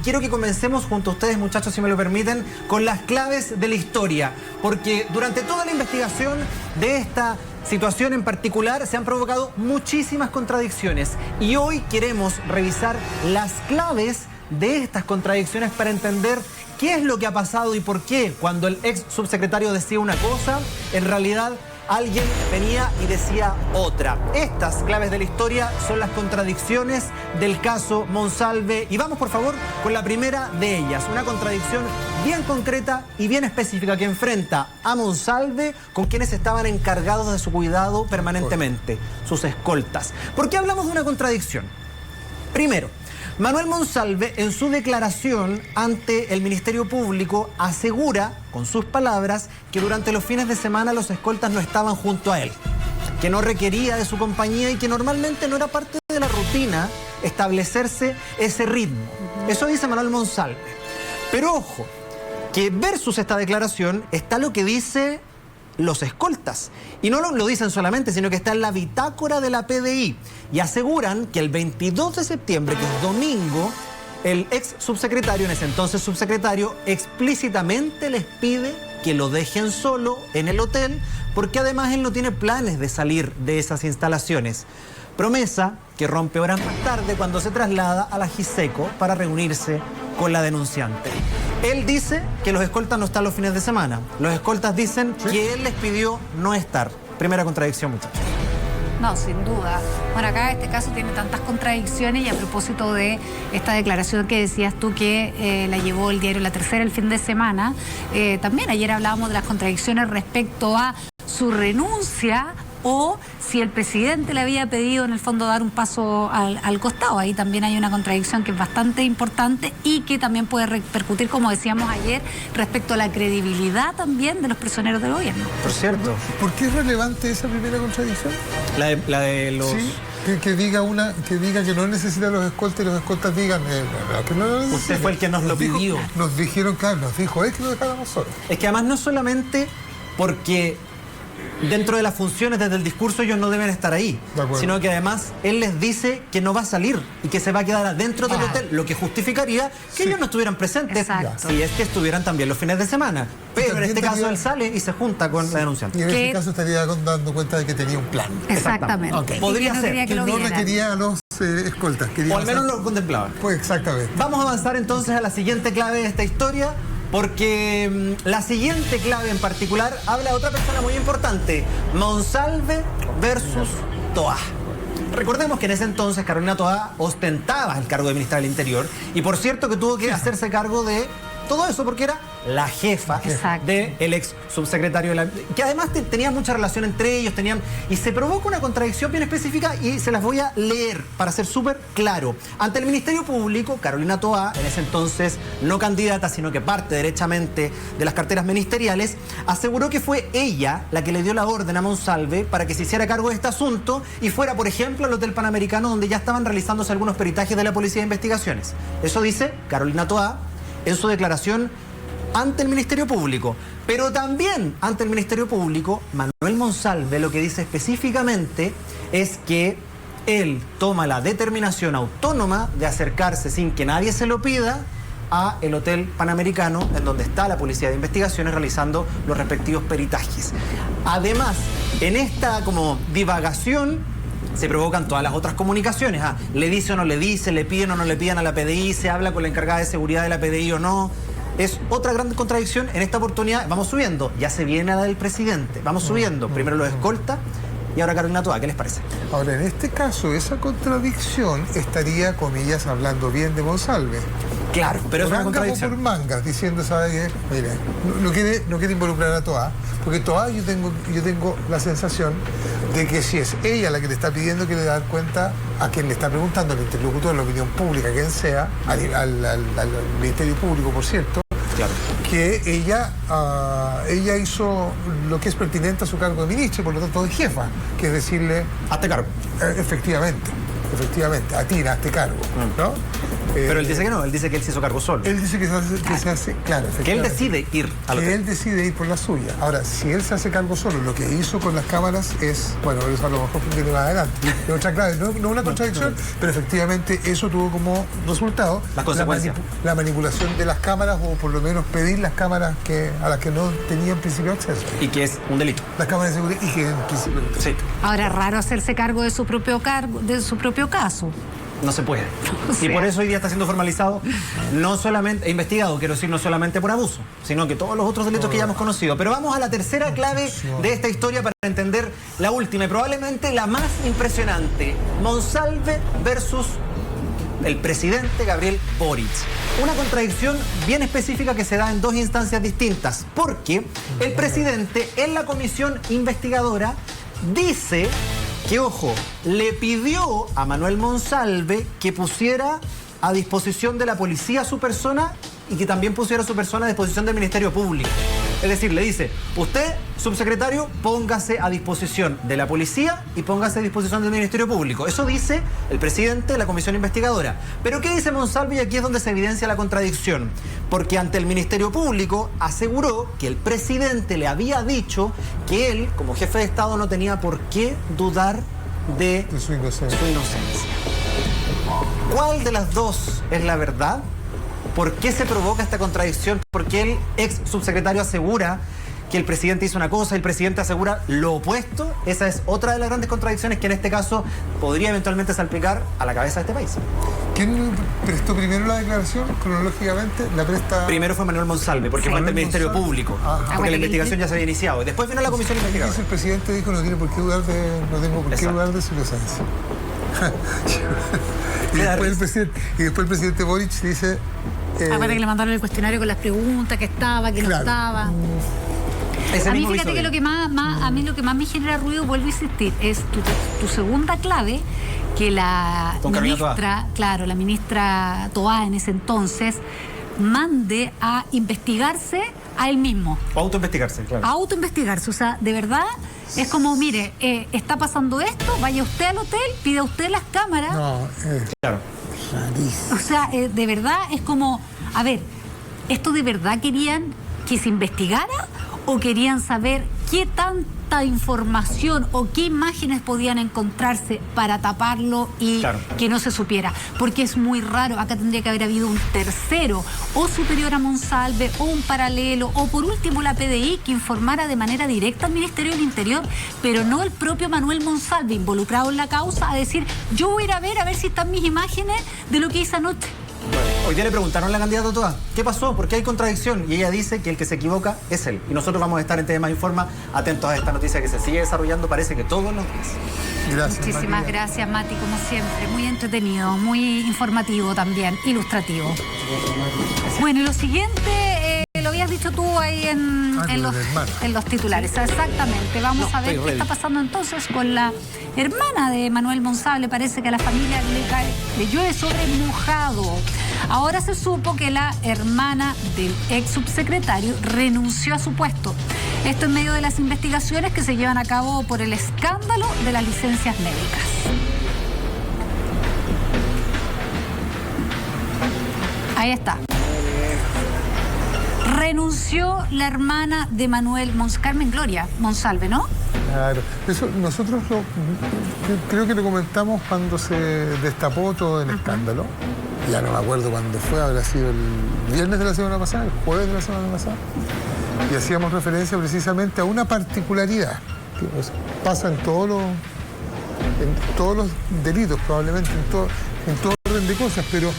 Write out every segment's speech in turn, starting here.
quiero que comencemos junto a ustedes, muchachos, si me lo permiten, con las claves de la historia, porque durante toda la investigación de esta situación en particular se han provocado muchísimas contradicciones y hoy queremos revisar las claves de estas contradicciones para entender qué es lo que ha pasado y por qué cuando el ex subsecretario decía una cosa, en realidad alguien venía y decía otra. Estas claves de la historia son las contradicciones del caso Monsalve. Y vamos, por favor, con la primera de ellas. Una contradicción bien concreta y bien específica que enfrenta a Monsalve con quienes estaban encargados de su cuidado permanentemente, sus escoltas. ¿Por qué hablamos de una contradicción? Primero, Manuel Monsalve, en su declaración ante el Ministerio Público, asegura, con sus palabras, que durante los fines de semana los escoltas no estaban junto a él, que no requería de su compañía y que normalmente no era parte de la rutina establecerse ese ritmo. Eso dice Manuel Monsalve. Pero ojo, que versus esta declaración está lo que dice los escoltas. Y no lo dicen solamente, sino que está en la bitácora de la PDI. Y aseguran que el 22 de septiembre, que es domingo, el ex subsecretario, en ese entonces subsecretario, explícitamente les pide que lo dejen solo en el hotel, porque además él no tiene planes de salir de esas instalaciones. Promesa que rompe horas más tarde cuando se traslada a la Giseco para reunirse con la denunciante. Él dice que los escoltas no están los fines de semana. Los escoltas dicen que él les pidió no estar. Primera contradicción, muchachos. No, sin duda. Bueno, acá este caso tiene tantas contradicciones y a propósito de esta declaración que decías tú que la llevó el diario La Tercera el fin de semana, también ayer hablábamos de las contradicciones respecto a su renuncia o si el presidente le había pedido en el fondo dar un paso al costado. Ahí también hay una contradicción que es bastante importante y que también puede repercutir, como decíamos ayer, respecto a la credibilidad también de los prisioneros del gobierno. Por cierto. ¿Por qué es relevante esa primera contradicción? La de los... Sí, que diga que no necesita los escoltas y los escoltas digan que no lo necesitan. Usted fue el que nos lo pidió. Nos dijeron, claro, nos dijo que lo dejáramos solos. Es que además no solamente porque dentro de las funciones desde el discurso ellos no deben estar ahí, sino que además él les dice que no va a salir y que se va a quedar adentro del hotel, lo que justificaría que ellos no estuvieran presentes, si es que estuvieran también los fines de semana. Pero en este caso él sale y se junta con la denunciante. Y en este caso estaría dando cuenta de que tenía un plan. Exactamente. Okay. Podría ser que no requería a los escoltas. O al menos lo contemplaban. Pues exactamente. Vamos a avanzar entonces a la siguiente clave de esta historia, porque la siguiente clave en particular habla de otra persona muy importante, Monsalve versus Toá. Recordemos que en ese entonces Carolina Toá ostentaba el cargo de ministra del Interior y por cierto que tuvo que hacerse cargo de todo eso porque era la jefa del ex subsecretario, que además tenía mucha relación entre ellos, y se provoca una contradicción bien específica y se las voy a leer para ser súper claro. Ante el Ministerio Público, Carolina Toá, en ese entonces no candidata, sino que parte derechamente de las carteras ministeriales, aseguró que fue ella la que le dio la orden a Monsalve para que se hiciera cargo de este asunto y fuera, por ejemplo, al Hotel Panamericano, donde ya estaban realizándose algunos peritajes de la Policía de Investigaciones. Eso dice Carolina Toá en su declaración ante el Ministerio Público. Pero también ante el Ministerio Público, Manuel Monsalve lo que dice específicamente es que él toma la determinación autónoma de acercarse sin que nadie se lo pida a el Hotel Panamericano, en donde está la Policía de Investigaciones realizando los respectivos peritajes. Además, en esta como divagación se provocan todas las otras comunicaciones. Le dice o no le dice, le piden o no le piden a la PDI, se habla con la encargada de seguridad de la PDI o no. Es otra gran contradicción. En esta oportunidad vamos subiendo. Ya se viene la del presidente. Vamos subiendo. Primero los escolta y ahora Carolina Toá. ¿Qué les parece? Ahora, en este caso, esa contradicción estaría, comillas, hablando bien de Monsalve. Claro, pero es una contradicción. Por mangas, diciendo, ¿sabe qué? Mire, no quiere involucrar a Toá, porque Toá yo tengo la sensación de que si es ella la que le está pidiendo que le dé cuenta a quien le está preguntando, al interlocutor de la opinión pública, quien sea, al Ministerio Público, por cierto, claro, que ella hizo lo que es pertinente a su cargo de ministra y por lo tanto de jefa, que es decirle... Hazte cargo. Efectivamente, a ti, hazte cargo, ¿no? Pero él dice que no, él dice que él se hizo cargo solo. Él dice que se hace, claro, Que él decide ir a lo que él decide ir por la suya. Ahora, si él se hace cargo solo, lo que hizo con las cámaras es, bueno, eso a lo mejor viene más adelante. Es otra clave, no una contradicción, pero efectivamente eso tuvo como resultado las consecuencias. La manipulación de las cámaras, o por lo menos pedir las cámaras a las que no tenía en principio acceso. Y que es un delito. Las cámaras de seguridad y que en principio. Sí. Ahora, es raro hacerse cargo de su propio caso. No se puede. O sea. Y por eso hoy día está siendo formalizado, no solamente, investigado, quiero decir, no solamente por abuso, sino que todos los otros delitos que ya hemos conocido. Pero vamos a la tercera clave de esta historia para entender la última y probablemente la más impresionante. Monsalve versus el presidente Gabriel Boric. Una contradicción bien específica que se da en dos instancias distintas, porque el presidente en la comisión investigadora dice que, ojo, le pidió a Manuel Monsalve que pusiera a disposición de la policía su persona y que también pusiera su persona a disposición del Ministerio Público. Es decir, le dice, usted, subsecretario, póngase a disposición de la policía y póngase a disposición del Ministerio Público. Eso dice el presidente de la comisión investigadora. Pero ¿qué dice Monsalve? Y aquí es donde se evidencia la contradicción. Porque ante el Ministerio Público aseguró que el presidente le había dicho que él, como jefe de Estado, no tenía por qué dudar de su inocencia. ¿Cuál de las dos es la verdad? ¿Por qué se provoca esta contradicción? Porque el ex subsecretario asegura que el presidente hizo una cosa y el presidente asegura lo opuesto. Esa es otra de las grandes contradicciones que en este caso podría eventualmente salpicar a la cabeza de este país. ¿Quién prestó primero la declaración? Cronológicamente, la presta... Primero fue Manuel Monsalve, porque fue ante el Ministerio Público. Porque la investigación ya se había iniciado. Después vino la comisión investigadora. El presidente dijo, no tiene por qué dudar de su inocencia. y después el presidente Boric dice... Aparte que le mandaron el cuestionario con las preguntas, que estaba, que no estaba. A mí, fíjate que lo que más me genera ruido, vuelvo a insistir, es tu segunda clave, que la ministra Toá en ese entonces mande a investigarse a él mismo. O autoinvestigarse, claro. A autoinvestigarse, o sea, de verdad, es como, mire, está pasando esto, vaya usted al hotel, pida usted las cámaras. Claro. O sea, de verdad es como, a ver, ¿esto de verdad querían que se investigara o querían saber qué tanta información o qué imágenes podían encontrarse para taparlo y que no se supiera? Porque es muy raro, acá tendría que haber habido un tercero, o superior a Monsalve, o un paralelo, o por último la PDI, que informara de manera directa al Ministerio del Interior, pero no el propio Manuel Monsalve, involucrado en la causa, a decir, yo voy a ir a ver si están mis imágenes de lo que hice anoche. Hoy día le preguntaron a la candidata Toá, ¿qué pasó? ¿Por qué hay contradicción? Y ella dice que el que se equivoca es él. Y nosotros vamos a estar en Tema Informa atentos a esta noticia que se sigue desarrollando, parece que todos los días. Gracias, muchísimas gracias, Mati, como siempre. Muy entretenido, muy informativo también, ilustrativo. Bueno, y lo siguiente, lo habías dicho tú ahí en los titulares. Exactamente. Vamos a ver qué está pasando entonces con la hermana de Manuel Monsalve. Parece que a la familia le llueve sobre mojado. Ahora se supo que la hermana del ex subsecretario renunció a su puesto. Esto en medio de las investigaciones que se llevan a cabo por el escándalo de las licencias médicas. Ahí está. Renunció la hermana de Manuel Carmen Gloria Monsalve, ¿no? Claro, eso nosotros creo que lo comentamos cuando se destapó todo el escándalo. Ya no me acuerdo cuándo fue, habrá sido el viernes de la semana pasada, el jueves de la semana pasada. Y hacíamos referencia precisamente a una particularidad que pasa en todos los delitos, probablemente en todo orden de cosas, pero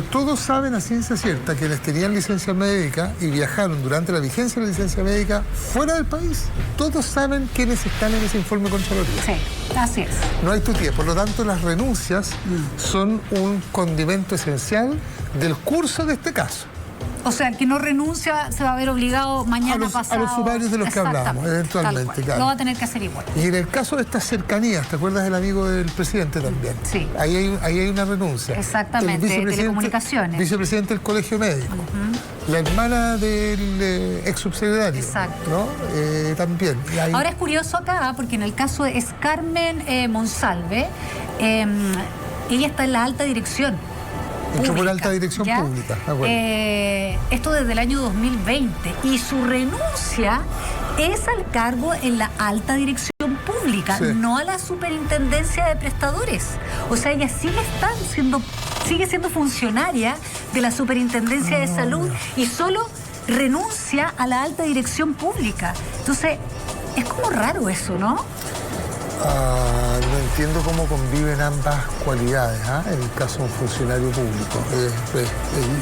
todos saben a ciencia cierta que les tenían licencia médica y viajaron durante la vigencia de la licencia médica fuera del país. Todos saben quiénes están en ese informe contraloría. Sí, así es. No hay tutía. Por lo tanto, las renuncias son un condimento esencial del curso de este caso. O sea, el que no renuncia se va a ver obligado mañana pasado. A los sumarios de los que hablábamos, eventualmente. Claro. Lo va a tener que hacer igual. Y en el caso de estas cercanías, ¿te acuerdas del amigo del presidente también? Sí. Ahí hay una renuncia. Exactamente, de telecomunicaciones. Vicepresidente del Colegio Médico. La hermana del ex subsecretario. Exacto. ¿No? También. Ahora es curioso acá, porque en el caso es Carmen Monsalve, ella está en la alta dirección. pública. por alta dirección ¿ya? pública, de acuerdo. Esto desde el año 2020. Y su renuncia es al cargo en la alta dirección pública, Sí. no a la superintendencia de prestadores. O sea, ella sigue siendo funcionaria de la superintendencia de salud y solo renuncia a la alta dirección pública. Entonces, es como raro eso, ¿no? No entiendo cómo conviven ambas cualidades, en el caso de un funcionario público.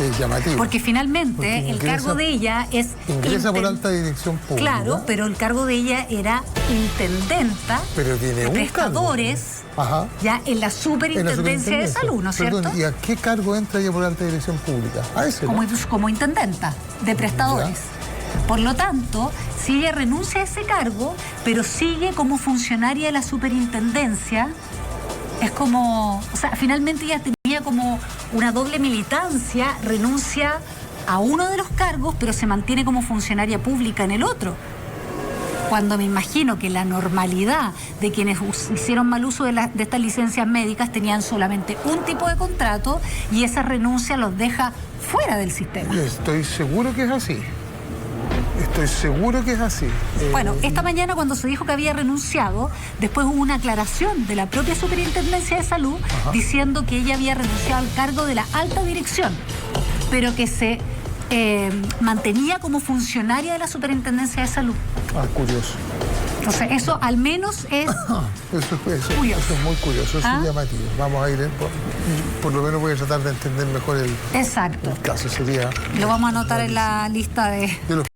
Es llamativo. Porque finalmente Porque el cargo de ella es... Ingresa por alta dirección pública. Claro, pero el cargo de ella era intendenta Pero tiene de un prestadores Ajá. ya en la superintendencia de salud, ¿no es cierto? Perdón, ¿y a qué cargo entra ella por alta dirección pública? A ese, ¿no? Como intendenta de prestadores. Por lo tanto, si ella renuncia a ese cargo, pero sigue como funcionaria de la superintendencia, es como, o sea, finalmente ella tenía como una doble militancia, renuncia a uno de los cargos, pero se mantiene como funcionaria pública en el otro. Cuando me imagino que la normalidad de quienes hicieron mal uso de estas licencias médicas tenían solamente un tipo de contrato y esa renuncia los deja fuera del sistema. Estoy seguro que es así. Estoy seguro que es así. Bueno, esta mañana cuando se dijo que había renunciado, después hubo una aclaración de la propia Superintendencia de Salud diciendo que ella había renunciado al cargo de la alta dirección, pero que se mantenía como funcionaria de la Superintendencia de Salud. Curioso. Entonces, eso al menos es curioso. Eso es muy curioso, eso es llamativo. Vamos a ir, por lo menos voy a tratar de entender mejor el Exacto. caso. Sería... Lo vamos a anotar en la lista de los